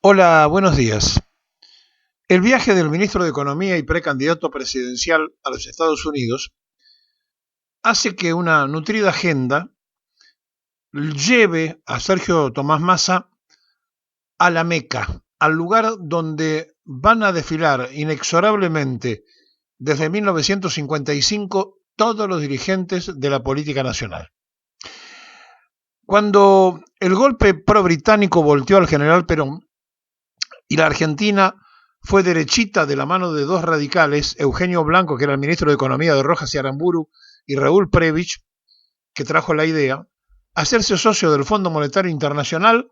Hola, buenos días. El viaje del ministro de Economía y precandidato presidencial a los Estados Unidos hace que una nutrida agenda lleve a Sergio Tomás Massa a la Meca, al lugar donde van a desfilar inexorablemente desde 1955 todos los dirigentes de la política nacional. Cuando el golpe pro-británico volteó al general Perón y la Argentina fue derechita de la mano de dos radicales, Eugenio Blanco, que era el ministro de Economía de Rojas y Aramburu, y Raúl Prebisch, que trajo la idea, hacerse socio del Fondo Monetario Internacional,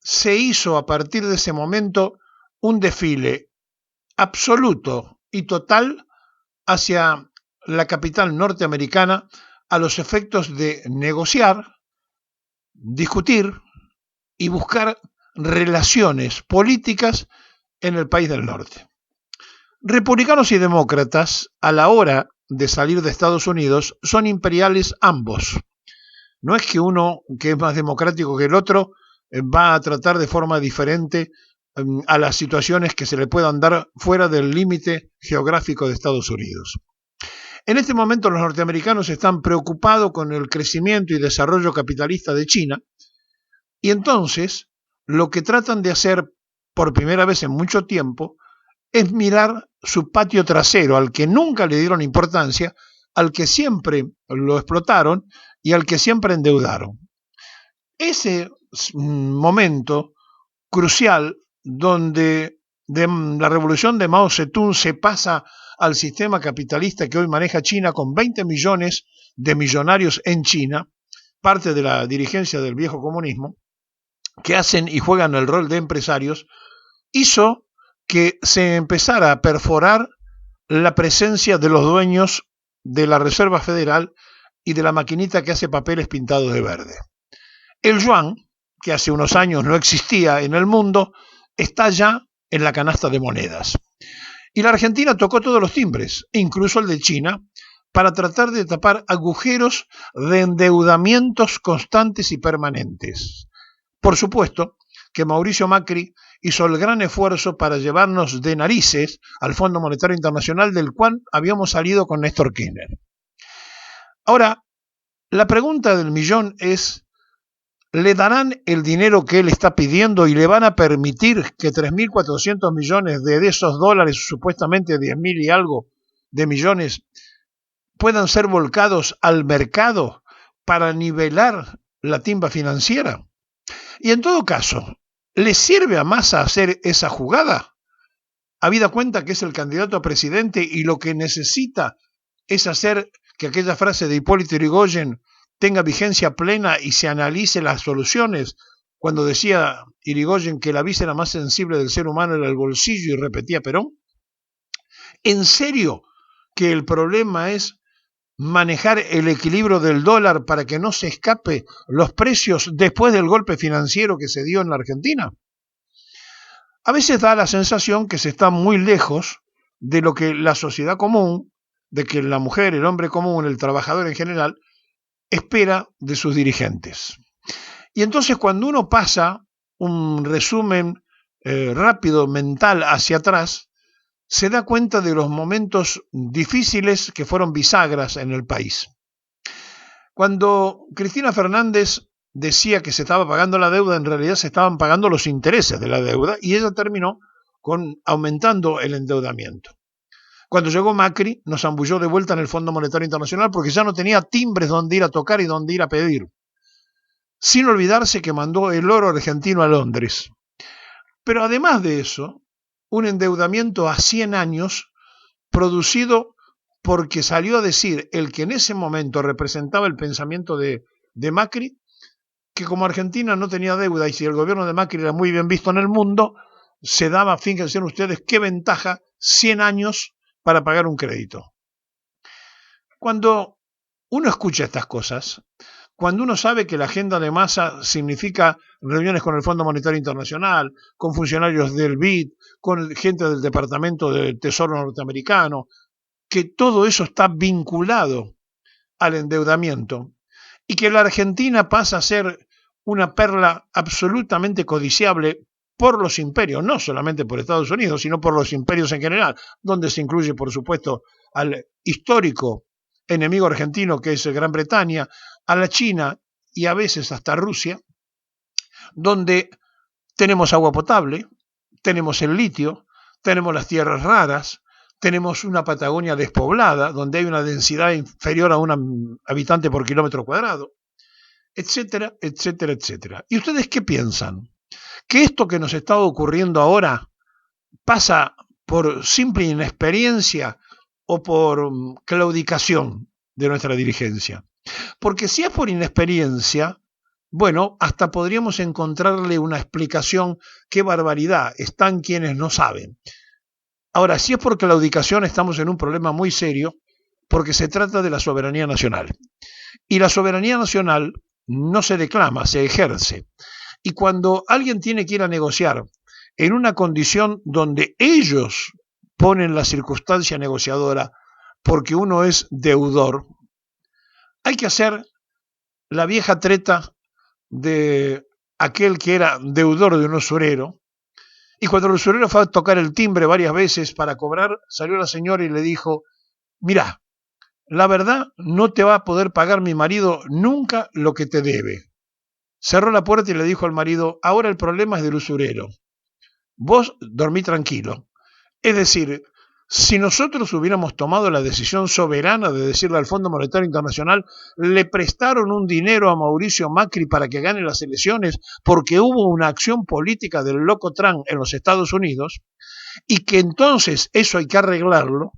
se hizo a partir de ese momento un desfile absoluto y total hacia la capital norteamericana a los efectos de negociar, discutir y buscar relaciones políticas en el país del norte. Republicanos y demócratas, a la hora de salir de Estados Unidos, son imperiales ambos. No es que uno, que es más democrático que el otro, va a tratar de forma diferente a las situaciones que se le puedan dar fuera del límite geográfico de Estados Unidos. En este momento los norteamericanos están preocupados con el crecimiento y desarrollo capitalista de China, y entonces lo que tratan de hacer por primera vez en mucho tiempo es mirar su patio trasero, al que nunca le dieron importancia, al que siempre lo explotaron y al que siempre endeudaron. Ese momento crucial donde de la revolución de Mao Zedong se pasa al sistema capitalista que hoy maneja China con 20 millones de millonarios en China, parte de la dirigencia del viejo comunismo, que hacen y juegan el rol de empresarios, hizo que se empezara a perforar la presencia de los dueños de la Reserva Federal y de la maquinita que hace papeles pintados de verde. El yuan, que hace unos años no existía en el mundo, está ya en la canasta de monedas. Y la Argentina tocó todos los timbres, incluso el de China, para tratar de tapar agujeros de endeudamientos constantes y permanentes. Por supuesto que Mauricio Macri hizo el gran esfuerzo para llevarnos de narices al Fondo Monetario Internacional, del cual habíamos salido con Néstor Kirchner. Ahora, la pregunta del millón es, ¿le darán el dinero que él está pidiendo y le van a permitir que 3.400 millones de esos dólares, supuestamente 10.000 y algo de millones, puedan ser volcados al mercado para nivelar la timba financiera? Y en todo caso, ¿le sirve a Massa hacer esa jugada? Habida cuenta que es el candidato a presidente y lo que necesita es hacer que aquella frase de Hipólito Yrigoyen tenga vigencia plena y se analice las soluciones, cuando decía Yrigoyen que la víscera más sensible del ser humano era el bolsillo y repetía Perón. ¿En serio que el problema es manejar el equilibrio del dólar para que no se escape los precios después del golpe financiero que se dio en la Argentina? A veces da la sensación que se está muy lejos de lo que la sociedad común, de que la mujer, el hombre común, el trabajador en general, espera de sus dirigentes. Y entonces cuando uno pasa un resumen rápido mental hacia atrás, se da cuenta de los momentos difíciles que fueron bisagras en el país. Cuando Cristina Fernández decía que se estaba pagando la deuda, en realidad se estaban pagando los intereses de la deuda y ella terminó aumentando el endeudamiento. Cuando llegó Macri, nos zambulló de vuelta en el Fondo Monetario Internacional porque ya no tenía timbres donde ir a tocar y donde ir a pedir. Sin olvidarse que mandó el oro argentino a Londres. Pero además de eso, un endeudamiento a 100 años producido porque salió a decir el que en ese momento representaba el pensamiento de Macri, que como Argentina no tenía deuda y si el gobierno de Macri era muy bien visto en el mundo, se daba, fíjense ustedes, qué ventaja, 100 años para pagar un crédito. Cuando uno escucha estas cosas, cuando uno sabe que la agenda de Massa significa reuniones con el Fondo Monetario Internacional, con funcionarios del BID, con gente del Departamento del Tesoro norteamericano, que todo eso está vinculado al endeudamiento y que la Argentina pasa a ser una perla absolutamente codiciable por los imperios, no solamente por Estados Unidos, sino por los imperios en general, donde se incluye, por supuesto, al histórico enemigo argentino que es Gran Bretaña, a la China y a veces hasta Rusia, donde tenemos agua potable, tenemos el litio, tenemos las tierras raras, tenemos una Patagonia despoblada, donde hay una densidad inferior a un habitante por kilómetro cuadrado, etcétera, etcétera, etcétera. ¿Y ustedes qué piensan? ¿Que esto que nos está ocurriendo ahora pasa por simple inexperiencia o por claudicación de nuestra dirigencia? Porque si es por inexperiencia, bueno, hasta podríamos encontrarle una explicación. ¡Qué barbaridad! Están quienes no saben. Ahora, si es por claudicación, estamos en un problema muy serio, porque se trata de la soberanía nacional. Y la soberanía nacional no se declama, se ejerce. Y cuando alguien tiene que ir a negociar en una condición donde ellos ponen la circunstancia negociadora porque uno es deudor, hay que hacer la vieja treta de aquel que era deudor de un usurero, y cuando el usurero fue a tocar el timbre varias veces para cobrar, salió la señora y le dijo: mirá, la verdad no te va a poder pagar mi marido nunca lo que te debe. Cerró la puerta y le dijo al marido: ahora el problema es del usurero, vos dormí tranquilo. Es decir, si nosotros hubiéramos tomado la decisión soberana de decirle al Fondo Monetario Internacional: le prestaron un dinero a Mauricio Macri para que gane las elecciones porque hubo una acción política del loco Trump en los Estados Unidos, y que entonces eso hay que arreglarlo,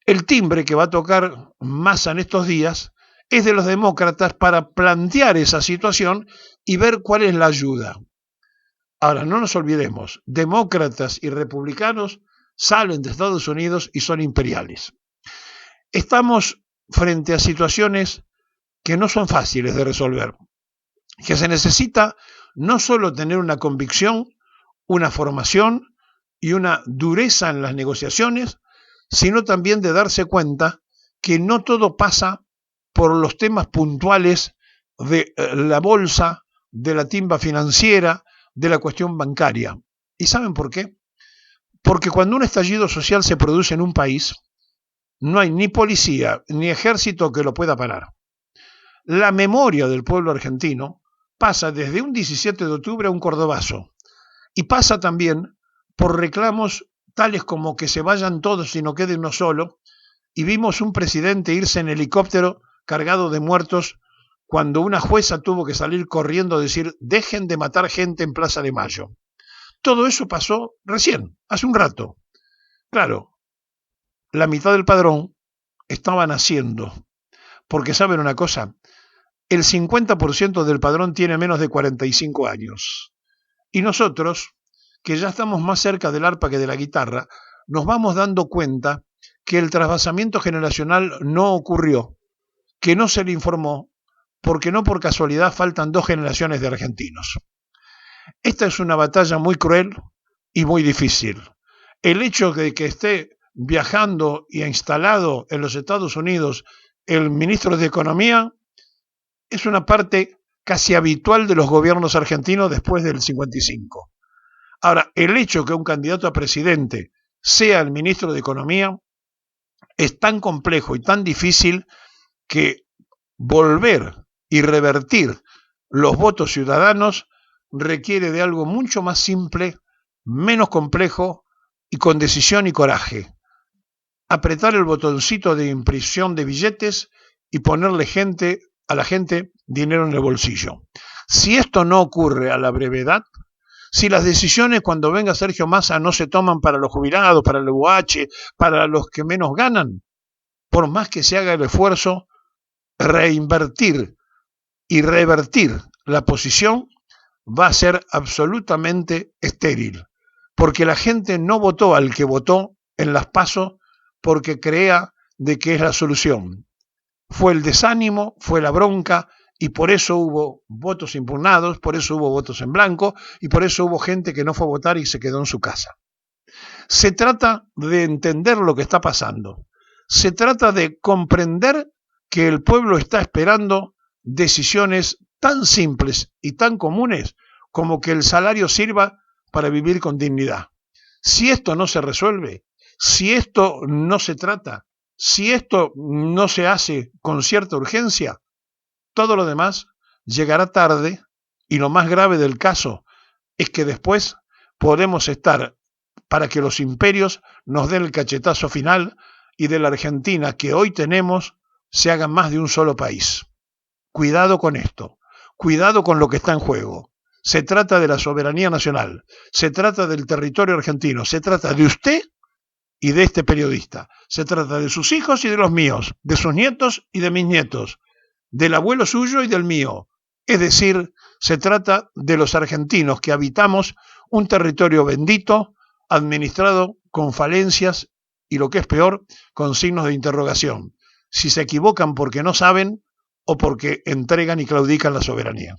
el timbre que va a tocar Massa en estos días es de los demócratas para plantear esa situación y ver cuál es la ayuda. Ahora, no nos olvidemos, demócratas y republicanos salen de Estados Unidos y son imperiales. Estamos frente a situaciones que no son fáciles de resolver, que se necesita no solo tener una convicción, una formación y una dureza en las negociaciones, sino también de darse cuenta que no todo pasa por los temas puntuales de la bolsa, de la timba financiera, de la cuestión bancaria. ¿Y saben por qué? Porque cuando un estallido social se produce en un país, no hay ni policía ni ejército que lo pueda parar. La memoria del pueblo argentino pasa desde un 17 de octubre a un cordobazo, y pasa también por reclamos tales como que se vayan todos y no quede uno solo, y vimos un presidente irse en helicóptero cargado de muertos cuando una jueza tuvo que salir corriendo a decir: dejen de matar gente en Plaza de Mayo. Todo eso pasó recién, hace un rato. Claro, la mitad del padrón estaba naciendo, porque ¿saben una cosa? El 50% del padrón tiene menos de 45 años. Y nosotros, que ya estamos más cerca del arpa que de la guitarra, nos vamos dando cuenta que el trasvasamiento generacional no ocurrió, que no se le informó, porque no por casualidad faltan 2 generaciones de argentinos. Esta es una batalla muy cruel y muy difícil. El hecho de que esté viajando y instalado en los Estados Unidos el ministro de Economía es una parte casi habitual de los gobiernos argentinos después del 55. Ahora, el hecho que un candidato a presidente sea el ministro de Economía es tan complejo y tan difícil que volver y revertir los votos ciudadanos requiere de algo mucho más simple, menos complejo y con decisión y coraje. Apretar el botoncito de impresión de billetes y ponerle a la gente dinero en el bolsillo. Si esto no ocurre a la brevedad, si las decisiones cuando venga Sergio Massa no se toman para los jubilados, para el UH, para los que menos ganan, por más que se haga el esfuerzo, reinvertir y revertir la posición va a ser absolutamente estéril, porque la gente no votó al que votó en las PASO porque crea de que es la solución. Fue el desánimo, fue la bronca, y por eso hubo votos impugnados, por eso hubo votos en blanco, y por eso hubo gente que no fue a votar y se quedó en su casa. Se trata de entender lo que está pasando. Se trata de comprender que el pueblo está esperando decisiones tan simples y tan comunes como que el salario sirva para vivir con dignidad. Si esto no se resuelve, si esto no se trata, si esto no se hace con cierta urgencia, todo lo demás llegará tarde y lo más grave del caso es que después podemos estar para que los imperios nos den el cachetazo final y de la Argentina que hoy tenemos se haga más de un solo país. Cuidado con esto, cuidado con lo que está en juego. Se trata de la soberanía nacional, se trata del territorio argentino, se trata de usted y de este periodista, se trata de sus hijos y de los míos, de sus nietos y de mis nietos, del abuelo suyo y del mío. Es decir, se trata de los argentinos que habitamos un territorio bendito, administrado con falencias y, lo que es peor, con signos de interrogación. Si se equivocan porque no saben o porque entregan y claudican la soberanía.